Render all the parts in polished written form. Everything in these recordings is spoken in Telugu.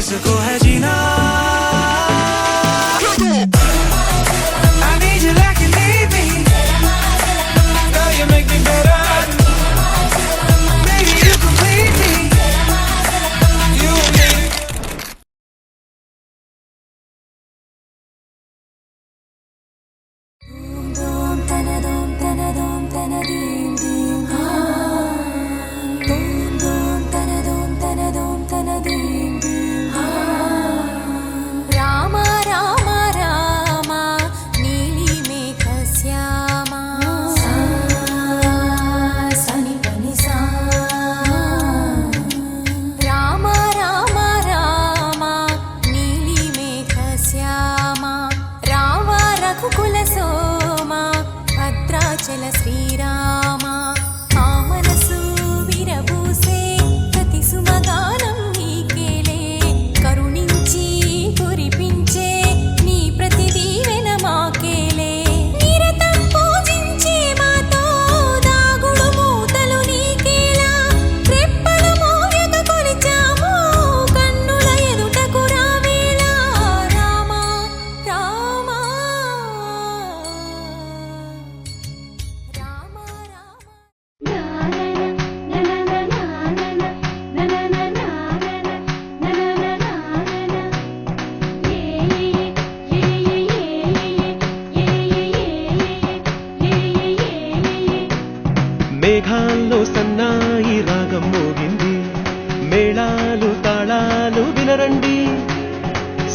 किसको है जीना I need you like you need me Girl you make me better Baby you complete me You need it Dum tanadum tanadum tanadim dim Dum dum tanadum tanadum tanadim dim Rama Rama Rama Nili Megha Syama Sa Sani Pani Sa Rama Rama Rama Nili Megha Syama Rava Raghukula Soma Bhadrachala Srirama ఆ మనసు విరబూసే ప్రతి సుమగానం నీకేలే కరుణించి కురిపించే నీ ప్రతి దీవెన మాకేలే నిరతం పూజించే మాతో దాగుడు మూతలు నీకేలా రెప్పలు మోయక కొలిచాము కన్నుల ఎదుటకు రావేలా రామ రామ మేఘాల్లో సన్నాయి రాగం మోగింది మేళాలు తాళాలు వినరండి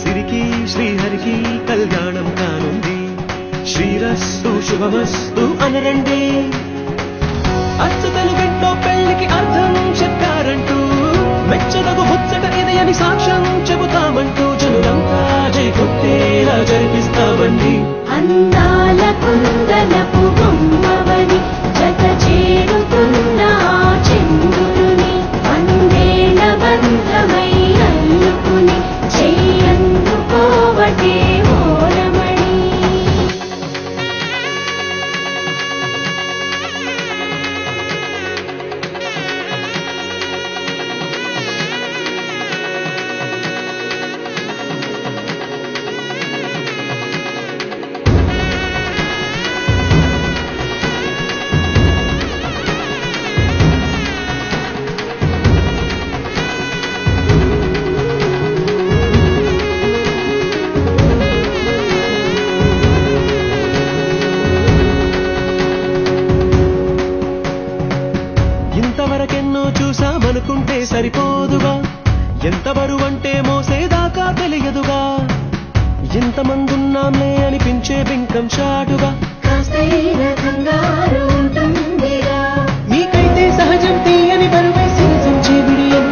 సిరికి శ్రీహరికి కళ్యాణం కానుంది శ్రీరస్తు శుభమస్తు అనరండి అచ్చతలు గంటో పెళ్లికి అర్థం చెప్పారంటూ మెచ్చదగు ముచ్చట ఇది అని సాక్ష్యం చెబుతామంటూ జనులంతా జై కొట్టేలా జరిపిస్తామండి అందాల కుందనపు బొమ్మవని జత చేరుకున్న చంద్రుని వందేల బంధమై అల్లుకుని చెయ్యందుకోవటే ఓరమణి ఇంతవరకెన్నో చూసామనుకుంటే సరిపోదుగా ఎంత బరువంటే మోసేదాకా తెలియదుగా ఎంతమందున్నాంలే అనిపించే బింకం చాటుగా కాస్తైన కంగారు ఉంటుందిరా మీకైతే సహజం తీయని బరువై సిరిసించే విడియం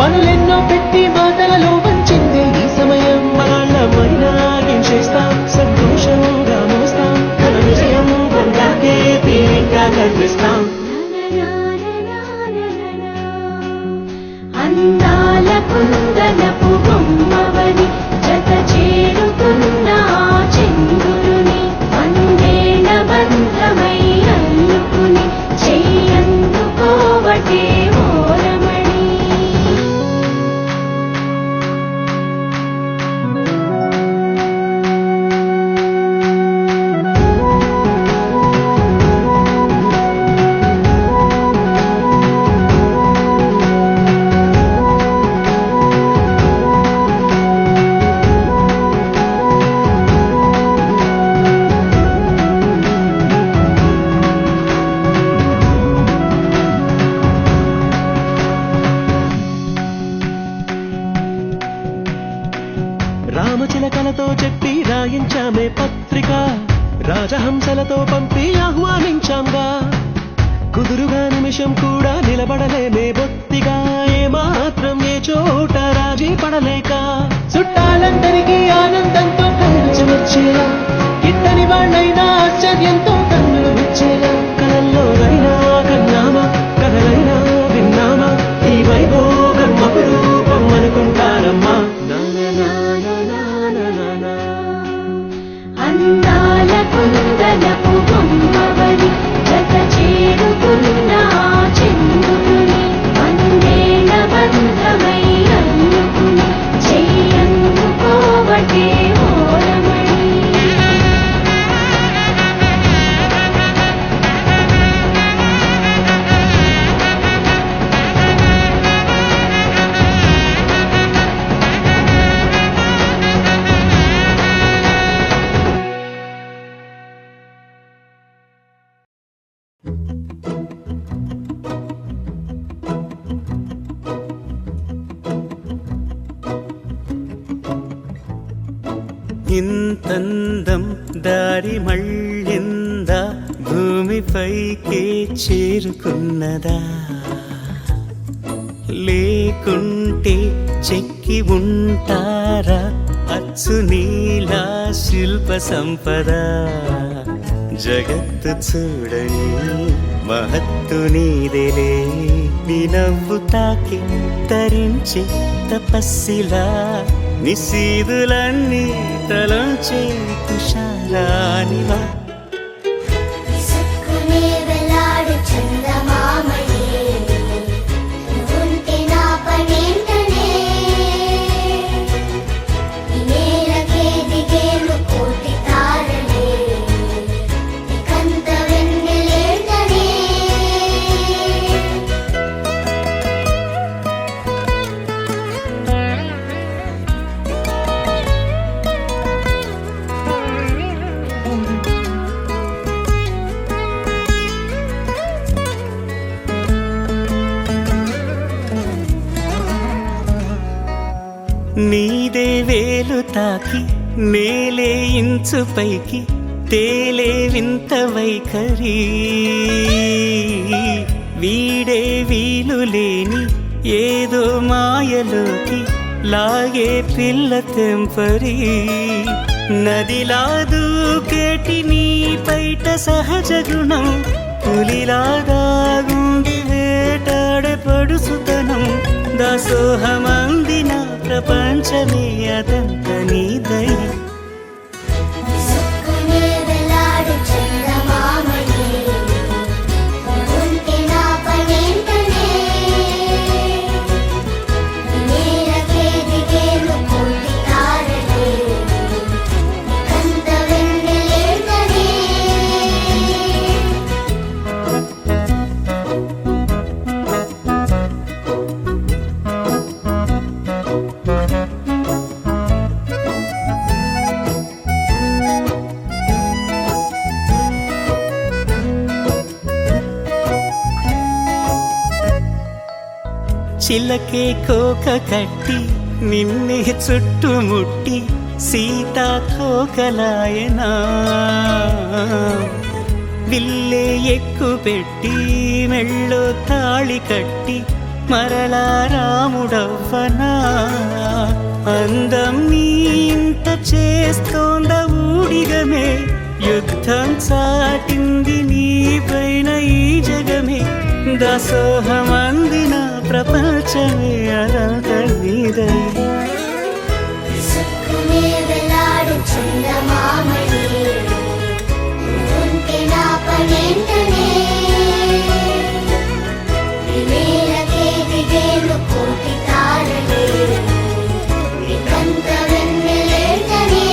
పనులెన్నో పెట్టి మాటలలో వంచిందే ఈ సమయం మగాళ్ళమైనా ఏం చేస్తాం సంతోషంగా మోస్తాం ఘన విజయం పొందాకే తీరిగ్గా కనిపిస్తాం అందాల కుందనపు బొమ్మవని జత చేరుకున్న చంద్రుని వందేల బంధమై అల్లుకుని చెయ్యందుకోవటే ఓరమణి రామచిలకలతో చెప్పి రాయించామే పత్రిక రాజహంసలతో పంపి ఆహ్వానించాంగా కుదురుగా నిమిషం కూడా నిలబడలేమే బొత్తిగా ఏమాత్రం ఏ చోట రాజీ పడలేక చుట్టాలందరికీ ఆనందంతో కలిసి వచ్చేలా గిట్టని వాళ్ళైనా ఆశ్చర్యంతో కన్నులు వచ్చేలా కలల్లోనైనా కన్నామా కథలైనా విన్నామా ఈ వైభోగం అపురూపం అనుకుంటారమ్మా అందాల కుందనపు బొమ్మవని జత చేరుకున్న చంద్రుని వందేల బంధమై అల్లుకుని ఇంతందం దారి మళ్ళిందా భూమిపైకే చేరుకున్నదా లేకుంటే చెక్కి ఉంటారా అచ్చు నీలా శిల్ప సంపద జగత్తు చూడని మహత్తు నీదేలే నీ నవ్వు తాకి తరించి తపస్సిలా నిశీదులన్నీ తలంచే తుషారానివా విసుక్కునే వెలాడు చందమామయే నువ్వుంటే నా పనేంటనే ఈ నేలకే దిగేను కోటి తారలే నీకంత వెన్నెలేంటనే నీదే వేలు తాకి నేలే ఇంచు పైకి తేలే వింత వైఖరి వీడే వీలు లేని ఏదో మాయలోకి లాగే పిల్ల తెంపరి నదిలా దూకేటి నీ పైట సహజ గుణం పులిలాగా గుండి వేటాడే పడుసుతనం దాసోహమందిన ప్రపంచమే అదంత నీదై విసుక్కునే వెలాడు చందమామయే నువ్వుంటే నా పనేంటనే ఈ నేలకే దిగేను కోటి తారలే నీకంత వెన్నెలేంటనే చిలకే కోక కట్టి నిన్నే చుట్టుముట్టి సీతాకోకలాయనా విల్లే ఎక్కు పెట్టి మెళ్ళో తాళి కట్టి మరలా రాముడవ్వనా అందం నీ ఇంత చేస్తోంద ఊడిగమే యుద్ధం చాటింది నీ పైన ఈ జగమే దాసోహమందిన ప్రపంచమే అదంత నీదై విసుక్కునే వెలాడు చందమామయే నువ్వుంటే నా పనేంటనే ఈ నేలకే దిగేను కోటి తారలే నీకంత వెన్నెలేంటనే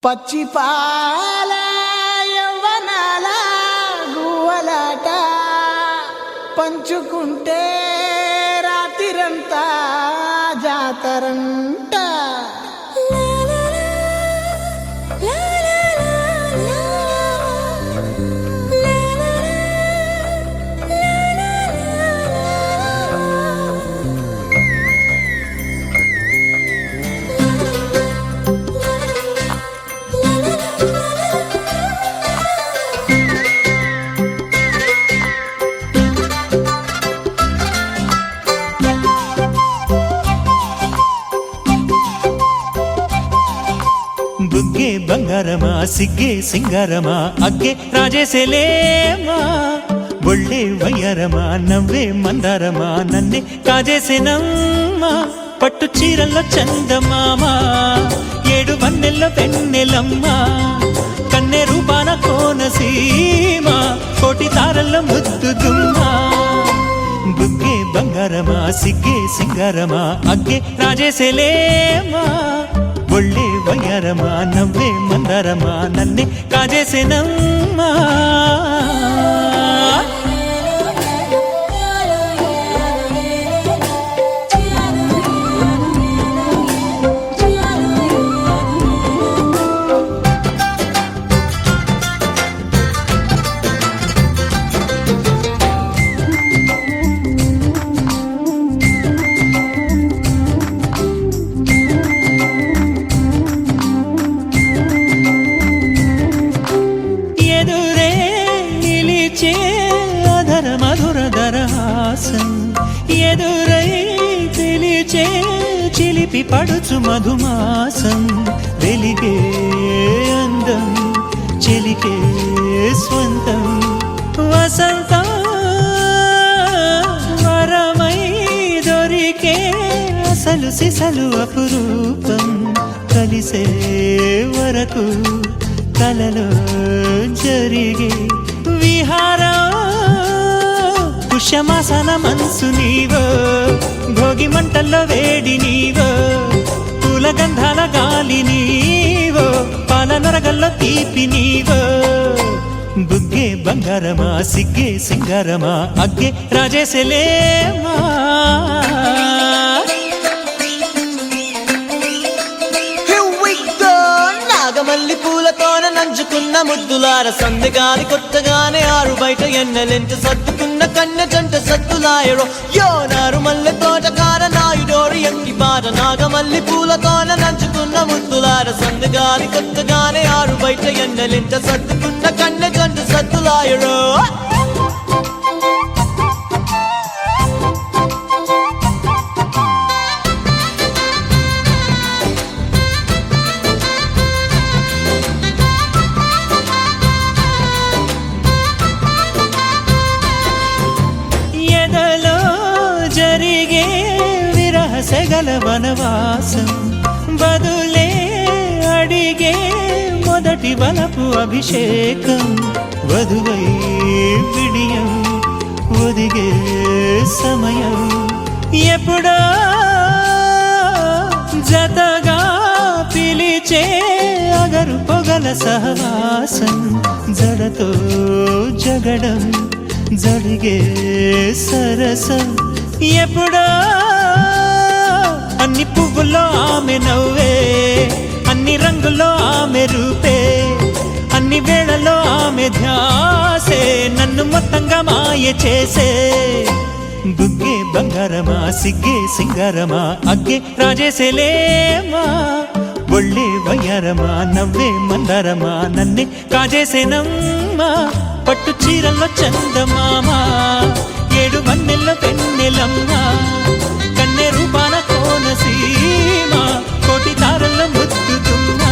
పచ్చి పాల యవ్వనాల గువ్వలాట పంచుకుంటే రాత్రిరంతా జాతరంట. బుగ్గే బంగారమా సిగ్గే సింగారమా అగ్గే రాజేసేలేమా ఒళ్ళే వయ్యారమా నవ్వే మందారమా నన్నే కాజేసేనమ్మా పట్టు చీరల్లో చందమామా ఏడు వన్నెల్లో వెన్నెలమ్మా కన్నె రూపాన కోనసీమా కోటి తారల్లో ముద్దుదుమ్మా బుగ్గే బంగారమా సిగ్గే సింగారమా అగ్గే రాజేసేలేమా ఒళ్ళే వయ్యారమా నవ్వే మందారమా నన్నే కాజేసేనమ్మా. ఎదురై పిలిచే చిలిపి పడుచు మధుమాసం వెలిగే అందం చెలికే స్వంతం వసంతం వరమై దొరికే అసలు సిసలు అపురూపం కలిసే వరకు కలలో జరిగే విహారం పుష్యమాసన మనసు నీవో భోగి మంటల్లో వేడి నీవో పూల గంధాల గాలి నీవో పాల నరగల్లో తీపి నీవో బుగ్గే బంగారమా సిగ్గే సింగారమా అగ్గే రాజేసేలేమా. నాగమల్లి పూలతోన నంచుకున్న ముద్దులార సందగాలి కొత్తగానే ఆరు బయట ఎన్నెలెంట సర్దుకున్న కన్నె జంట సద్దులాయరో యో నారు మల్లె తోటకార నాయుడోరు ఎంకి బాట నాగమల్లి పూలతోన నంచుకున్న ముద్దులార సందగాలి కొత్తగానే ఆరు బయట ఎన్నెలెంట సర్దుకున్న కన్నె జంట సద్దులాయరో. సెగల వనవాసం బదులే అడిగే మొదటి వలపు అభిషేకం వధువై విడియం ఒదిగే సమయం ఎప్పుడో జతగా పిలిచే అగరు పొగల సహవాసం జడతో జగడం జరిగే సరసం ఎప్పుడో అన్ని పువ్వుల్లో ఆమె నవ్వే అన్ని రంగుల్లో ఆమె రూపే అన్ని వేళల్లో ఆమె ధ్యాసే నన్ను మొత్తంగా మాయ చేసే బుగ్గే బంగారమా సిగ్గే సింగారమా అగ్గే రాజేసేలేమా ఒళ్ళే వయ్యారమా నవ్వే మందారమా నన్నే కాజేసేనమ్మా పట్టు చీరల్లో చందమామా ఏడు వన్నెల్లో పెన్నెలమ్మా కన్నె రూపాన కోనసీమా కోటి తారల్లో ముద్దుతుమ్మా.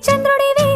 చంద్రుడివి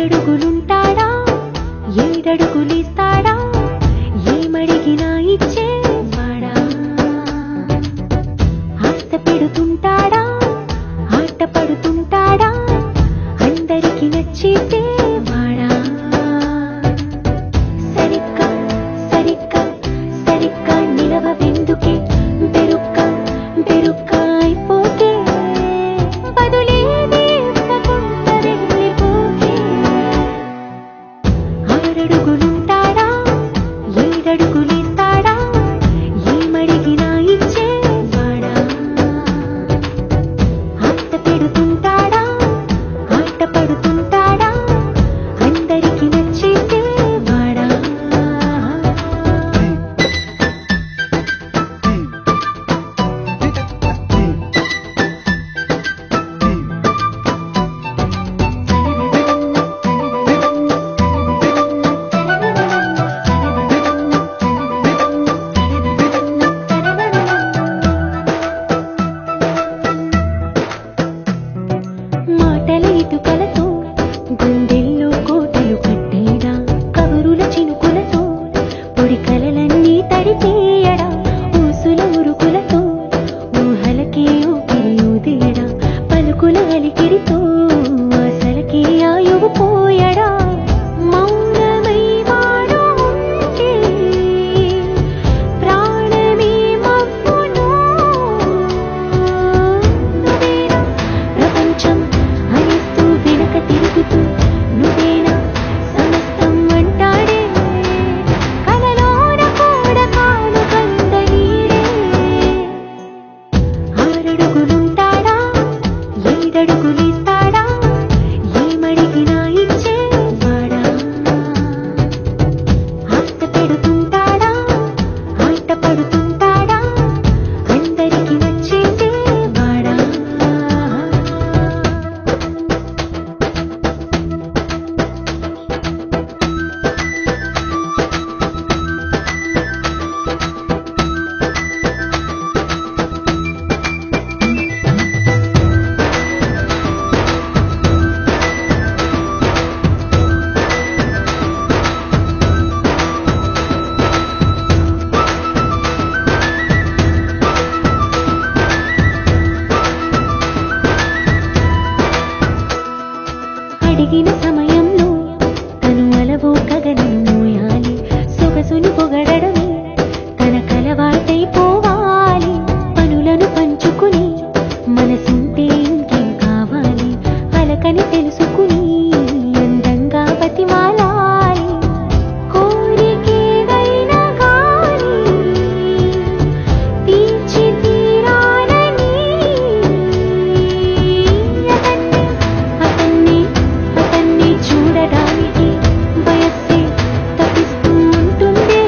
6 అడుగులుంటాడా 7 అడుగులిస్తాడా ఏమడిగినా ఇచ్చేవాడా ఆశ పెడుతుంటాడా ఆట పడుతుంటాడా అందరికి నచ్చేసేవాడా సరిగ్గా సరిగ్గా సరిగ్గా నిలవెందుకే బెరుక్క బెరుక్క అయిపోతే బదులేది ఇవ్వకుండా వెళ్ళిపోతే 6 అడుగులుంటాడా 7 అడుగులిస్తాడా ఏమడిగినా ఇచ్చేవాడా ఆశ పెడుతుంటాడా ఆట పడుతుంటాడా అందరికి నచ్చేసేవాడా మాటల ఇటుకలతో గుండెల్లో కోటలు కట్టేడా కబురుల చినుకులతో పొడి కలలన్నీ తడిపేయడా ఊసుల ఉరుకులతో ఊహలకి ఊపిరి ఊదేయడా పలుకుల అలికిడితో అసలకి ఆయువు పోయడా మౌనమై వాడు ఉంటే ప్రాణమే మబ్బును నువ్వేనా ప్రపంచం అనిస్తూ వెనక తిరుగుతూ నువ్వేనా సమస్తం అంటాడే కలలోన కూడా కాను కంద నీడే 6 అడుగులుంటాడా 7 అడుగులిస్తాడా ఏమడిగినా ఇచ్చేవాడా ఆశ పెడుతుంటాడా ఆట పడుతుంటాడా అందరికి నచ్చేసేవాడా అడిగిన సమయంలో తను అలవో గగనను మోయాలి సొగసుని పొగడమే తన కలవాటైపోవాలి పనులను పంచుకుని మనసుంటే ఇంకేం కావాలి అలకని తెలుసుకుని అందంగా బతిమాలాలి కోరికేదైనా గాని తీర్చి తీరాలని అతన్ని అతన్ని చూడడానికి వయస్సే తప్పిస్తూ ఉంటుందే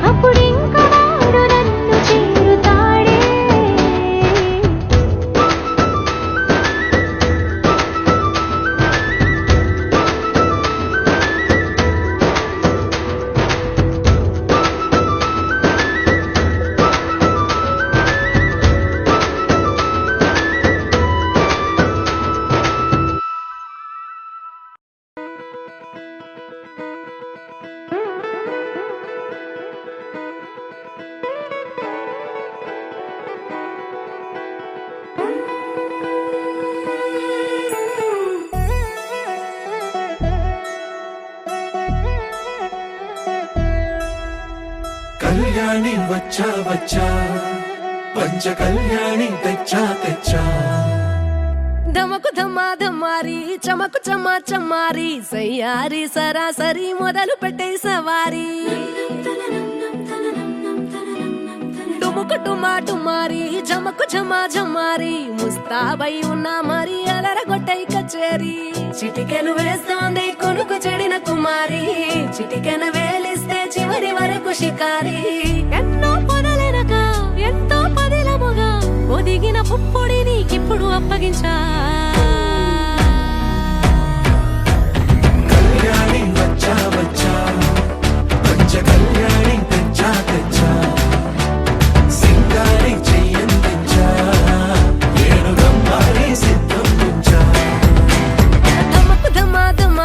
అప్పుడింక వాడు నన్ను చేరుతాడే కళ్యాణి వచ్చా వచ్చా పంచ కళ్యాణి తెచ్చా తెచ్చా ధమకు ధమా ధమారి చమకు చమా చమారి సయ్యారి సరాసరి మొదలు పెట్టే సవారి డుముకు టుమా టుమారి జమకు ఝమా ఝమారి ముస్తాబై ఉన్నా మరి అదరగొట్టై కచేరి చిటికెను వేస్తోంది కొనుకు చెడిన కుమారి చిటికెను వేలిస్తే చివరి వరకు షికారి ఎన్నో పొదలెనక ఎంతో పదిలముగా ఒదిగిన పుప్పొడి నీకిప్పుడు అప్పగించా కళ్యాణి వచ్చా వచ్చా పంచ కళ్యాణి తెచ్చా తెచ్చా సింగారి చెయ్యందించా ఏడు గమ్మారి సిద్ధం ఉంచా ధమకు ధమా ధమా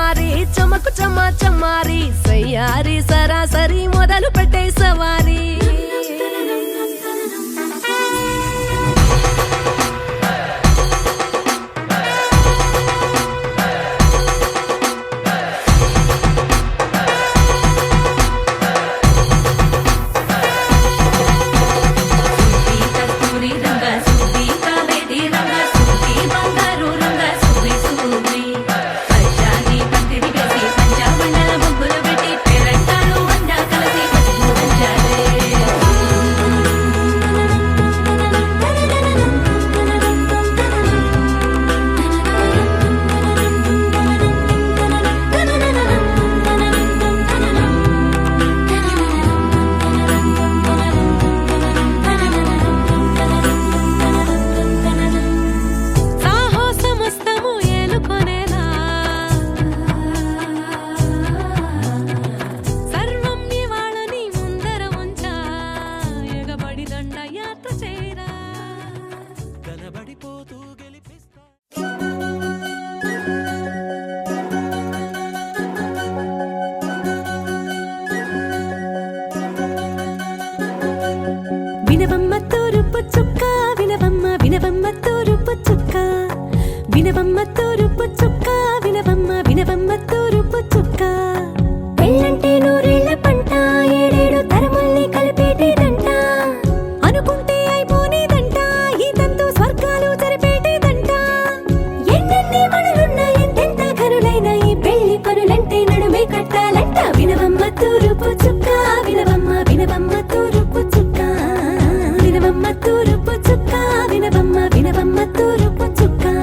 వినవమ్మ తూరుపు చుక్క వినవమ్మ వినవమ్మ తూరుపు చుక్క పెళ్ళంటే నూరేళ్ల పంట ఏడేడు తరమల్ని కలిపేటేదంట అనుకుంటే అయిపోనేదంట ఈ తంతు స్వర్గాలు జరిపేటేదంట ఎన్నెన్ని మనులున్న ఎంతెంత కనులైన ఈ పెళ్లి పనులంటే నడుమే కట్టాలంట వినవమ్మ తూరుపు చుక్క వినవమ్మ వినవమ్మ తూరుపు చుక్క వినవమ్మ తూరుపు చుక్క వినవమ్మ వినవమ్మ తూరుపు చుక్క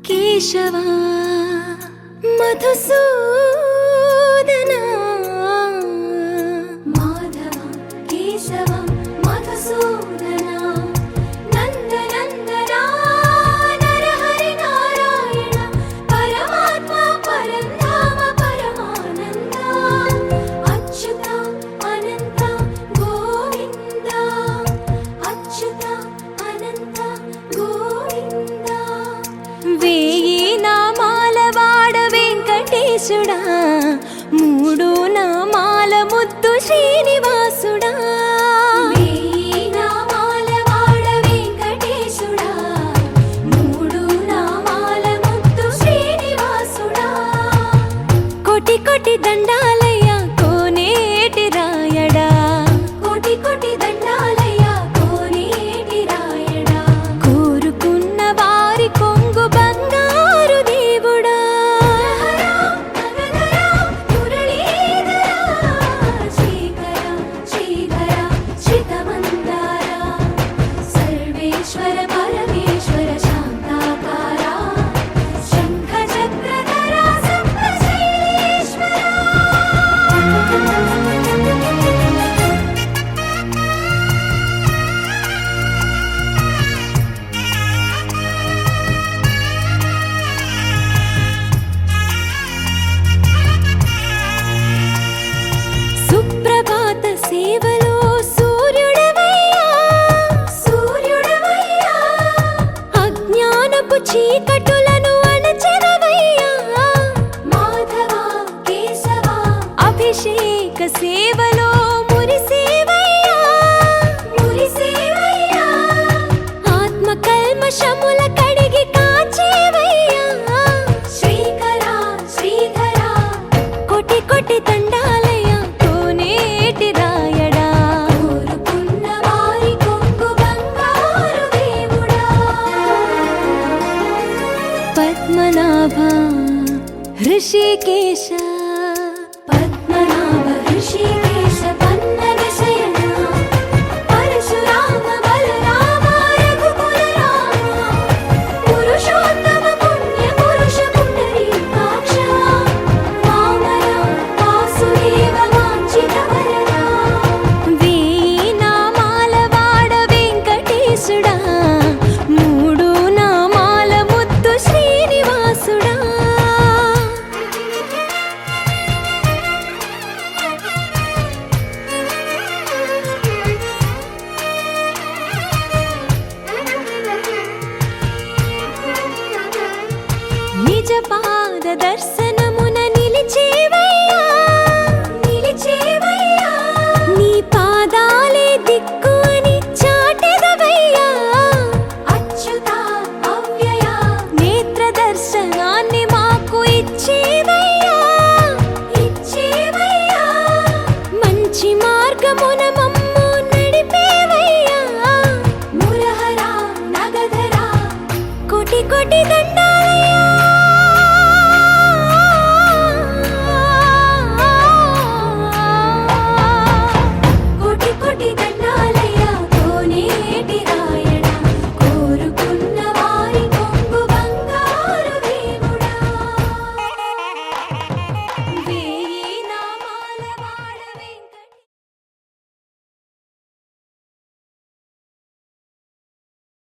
కేశవా మధుసూదనా మాధవ కేశవ మధుసూదనా నందనందనా నరహరి వెంకటేశుడా మూడు నామాల ముద్దు శ్రీనివాసుడా వేయి నామాల వాడ వెంకటేశుడా మూడు నామాల ముద్దు శ్రీనివాసుడా కోటి కోటి దండాలయ్యా కోనేటి రాయడా కోటి కోటి దండాలయ్యా కోనేటి రాయడా కోరుకున్న వారి కొంగు బంగారు దేవుడా సర్వేశ్వర పరమేశ్వర శాంతాకార శంఖ చక్రధర సప్తశైలేశ్వర సుప్రభాత సేవలో సూర్యుడవయ్యా సూర్యుడవయ్యా అజ్ఞానపు చీకటులను అణచెదవయ్యా మాధవ కేశవ అభిషేక సేవలో మురిసేవయ్యా మురిసేవయ్యా ఆత్మ కల్మషముల కడిగి కాచేవయ్యా శ్రీకర శ్రీధర కోటి కోటి దండాలయ్యా కోనేటి రాయడా కోరుకున్న వారి కొంగు బంగారు దేవుడా పద్మనాభ హృషికేశ పద్మనాభ హృషికేశ పన్నగ శయన పరశురామ బలరామ రఘుకుల రామ పురుషోత్తమ పుణ్య పురుష పుండరీకాక్ష వామన వాసుదేవ వాంఛిత వరద వేయి నామాల వాడ వెంకటేశుడా మూడు నామాల ముద్దు శ్రీనివాసుడా నిజ పాద దర్శనమున నిలిచేవయ్యా నిలిచేవయ్యా నీ పాదాలే దిక్కు అని చాటెదవయ్యా అచ్యుత అవ్యయ నేత్ర దర్శనాన్ని మాకు ఇచ్చేవయ్యా ఇచ్చేవయ్యా మంచి మార్గమున మమ్ము నడిపేవయ్యా మురహర నగధర కోటి కోటి దండ